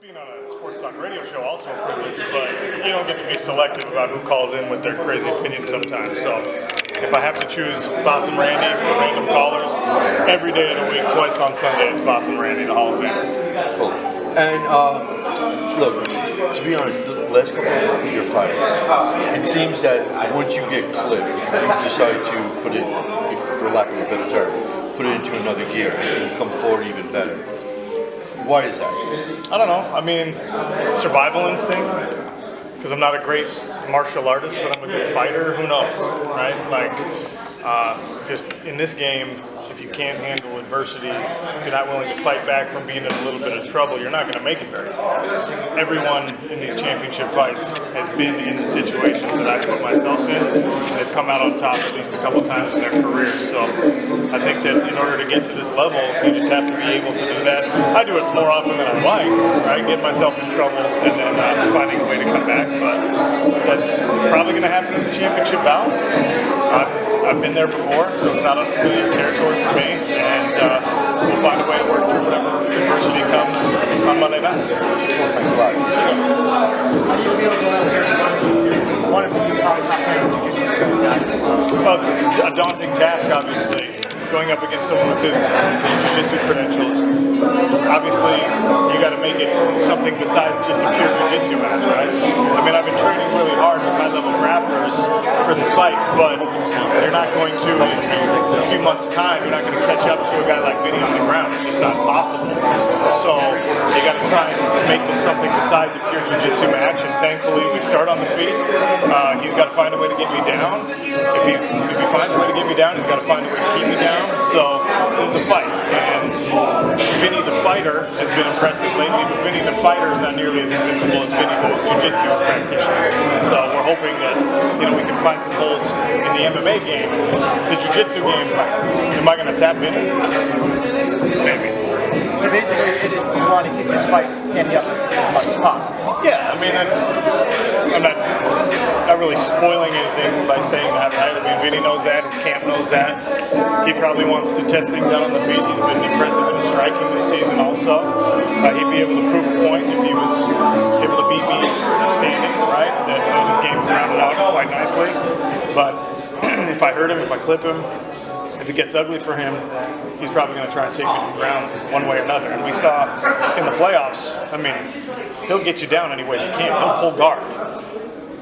being on a sports talk radio show also a privilege, but you don't get to be selective about who calls in with their crazy opinions sometimes. So if I have to choose Boss and Randy or random callers, every day of the week, twice on Sunday, it's Boss and Randy, the Hall of Fame. Cool. And look, to be honest, the last couple of your fights, it seems that once you get clipped, you decide to put it, for lack of a better term, put it into another gear and come forward even better. Why is that? I don't know. I mean, survival instinct. Because I'm not a great martial artist, but I'm a good fighter. Who knows, right? Like, just in this game, if you can't handle adversity, if you're not willing to fight back from being in a little bit of trouble, you're not going to make it very far. Everyone in these championship fights has been in the situations that I've put myself in, and they've come out on top at least a couple times in their careers. So I think that in order to get to this level, you just have to be able to do that. I do it more often than I like, right? Get myself in trouble and then finding a way to come back. But it's probably going to happen in the championship bout. I've been there before, so it's not unfamiliar territory for me, and we'll find a way to work through whatever adversity comes on Monday night. Thanks a lot. One of the top 10 jiu-jitsu guys. Well, it's a daunting task, obviously, going up against someone with his jiu-jitsu credentials. Obviously, you got to make it something besides just a pure jiu-jitsu match, right? I mean, I've been training really hard with high-level grapplers for this fight, but you're not going to, in a few months' time, you're not going to catch up to a guy like Vinny on the ground. It's just not possible. So you got to try and make this something besides a pure jiu-jitsu match, and thankfully, we start on the feet. He's got to find a way to get me down. If he finds a way to get me down, he's got to find a way to keep me down. So this is a fight, and Vinny the fighter has been impressive lately, but Vinny the fighter is not nearly as invincible as Vinny the jiu-jitsu practitioner. So we're hoping that we can find some holes in the MMA game. The jiu-jitsu game, am I going to tap Vinny? Maybe. So basically, you want to keep this fight standing up as much as possible. Yeah, I mean, I'm not really spoiling anything by saying that, right? I mean, Vinny knows that, his camp knows that. He probably wants to test things out on the feet. He's been impressive in striking this season also. He'd be able to prove a point if he was able to beat me standing, right? That his game is rounded out quite nicely. But if I hurt him, if I clip him, if it gets ugly for him, he's probably going to try and take me to the ground one way or another. And we saw in the playoffs, I mean, he'll get you down any way he can. He'll pull guard.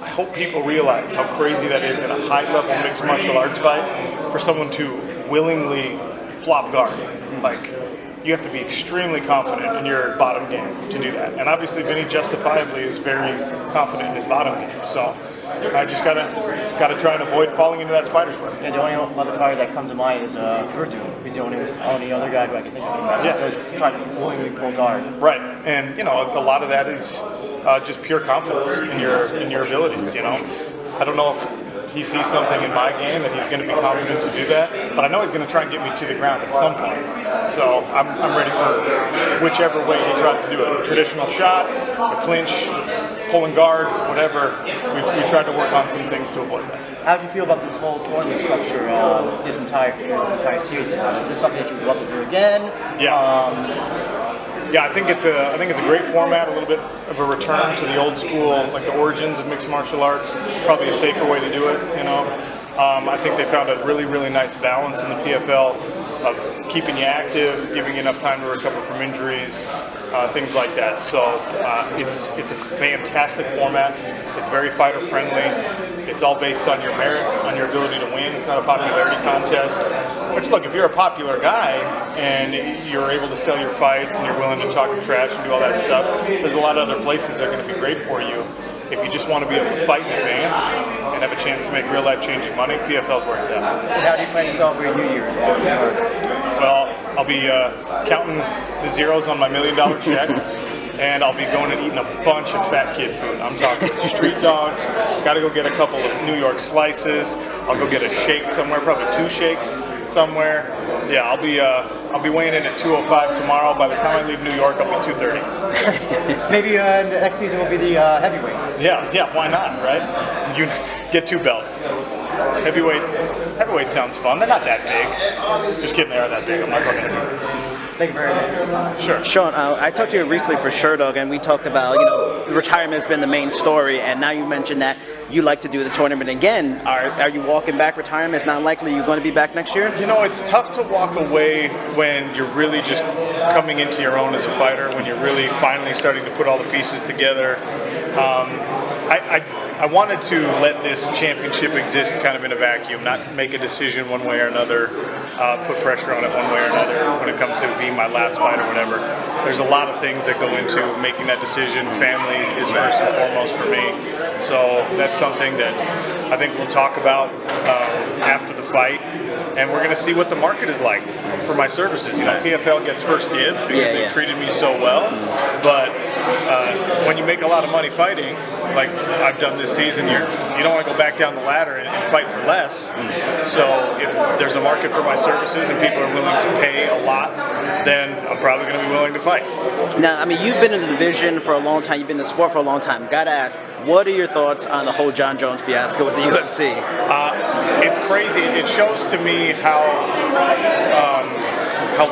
I hope people realize how crazy that is in a high-level mixed martial arts fight for someone to willingly flop guard. Like, you have to be extremely confident in your bottom game to do that. And obviously, Vinny justifiably is very confident in his bottom game. So I just gotta try and avoid falling into that spider's web. And the only other fighter that comes to mind is Urdu. He's the only other guy who I can think of that does try to willingly pull guard. Right, and a lot of that is just pure confidence in your abilities. I don't know if he sees something in my game and he's going to be confident to do that, but I know he's going to try and get me to the ground at some point. So I'm ready for whichever way he tries to do it. A traditional shot, a clinch, pulling guard, whatever. We tried to work on some things to avoid that. How do you feel about this whole tournament structure this entire season? Is this something that you would love to do again? Yeah. Yeah, I think it's a great format, a little bit of a return to the old school, like the origins of mixed martial arts. Probably a safer way to do it, I think they found a really, really nice balance in the PFL of keeping you active, giving you enough time to recover from injuries, things like that. So it's a fantastic format. It's very fighter friendly. It's all based on your merit, on your ability to win. It's not a popularity contest. Which, look, if you're a popular guy and you're able to sell your fights and you're willing to talk the trash and do all that stuff, there's a lot of other places that are going to be great for you. If you just want to be able to fight in advance and have a chance to make real life changing money, PFL's where it's at. And how do you plan to celebrate New Year's? Well, I'll be counting the zeros on my $1 million check, and I'll be going and eating a bunch of fat kid food. I'm talking street dogs. Got to go get a couple of New York slices. I'll go get a shake somewhere, probably 2 shakes somewhere. Yeah, I'll be weighing in at 205 tomorrow. By the time I leave New York, I'll be 230. Maybe the next season will be the heavyweight. Yeah, why not, right? You get 2 belts. Heavyweight sounds fun. They're not that big. Just kidding, they are that big. I'm not going to. Thank you very much. Sure. Sean, I talked to you recently for Sherdog, and we talked about, retirement has been the main story, and now you mentioned that you like to do the tournament again. Are you walking back retirement? It's not likely you're going to be back next year? It's tough to walk away when you're really just coming into your own as a fighter, when you're really finally starting to put all the pieces together. I wanted to let this championship exist kind of in a vacuum, not make a decision one way or another, put pressure on it one way or another when it comes to being my last fight or whatever. There's a lot of things that go into making that decision. Family is first and foremost for me. So that's something that I think we'll talk about after the fight. And we're going to see what the market is like for my services. PFL gets first dibs because they treated me so well. But when you make a lot of money fighting, like I've done this season, you don't want to go back down the ladder and fight for less. So if there's a market for my services and people are willing to pay a lot, then I'm probably going to be willing to fight. Now, you've been in the division for a long time. You've been in the sport for a long time. Gotta ask, what are your thoughts on the whole John Jones fiasco with the UFC? It's crazy. It shows to me how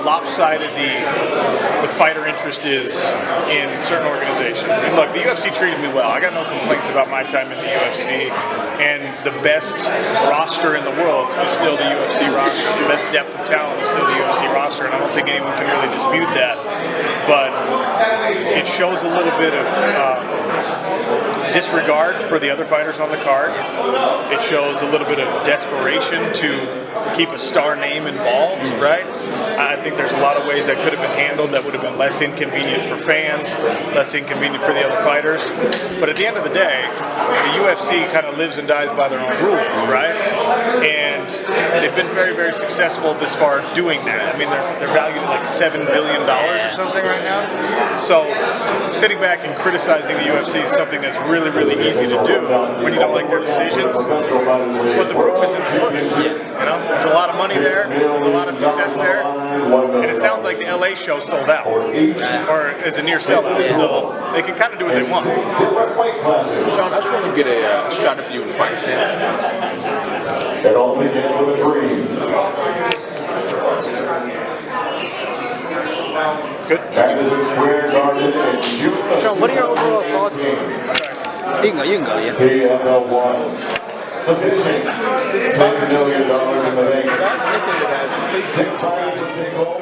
lopsided the fighter interest is in certain organizations. And look, the UFC treated me well. I got no complaints about my time in the UFC. And the best roster in the world is still the UFC roster. The best depth of talent is still the UFC roster, and I don't think anyone can really dispute that. But it shows a little bit of disregard for the other fighters on the card. It shows a little bit of desperation to keep a star name involved, right? I think there's a lot of ways that could have been handled that would have been less inconvenient for fans, less inconvenient for the other fighters. But at the end of the day, the UFC kind of lives and dies by their own rules, right? And they've been very, very successful this far doing that. They're valued at like $7 billion or something right now. So sitting back and criticizing the UFC is something that's really, really easy to do when you don't like their decisions. But the proof is in the pudding. There's a lot of money there, there's a lot of success there, and it sounds like the LA show sold out, or is a near sellout, so they can kind of do what they want. Sean, I just want to get a shot of you in fighting chance. It all began with a dream. Good. Madison Square Garden in June. Sean, what are your overall thoughts? You can go, yeah. PFL 1. The vision, $10 million in the bank. 6 fights to take home.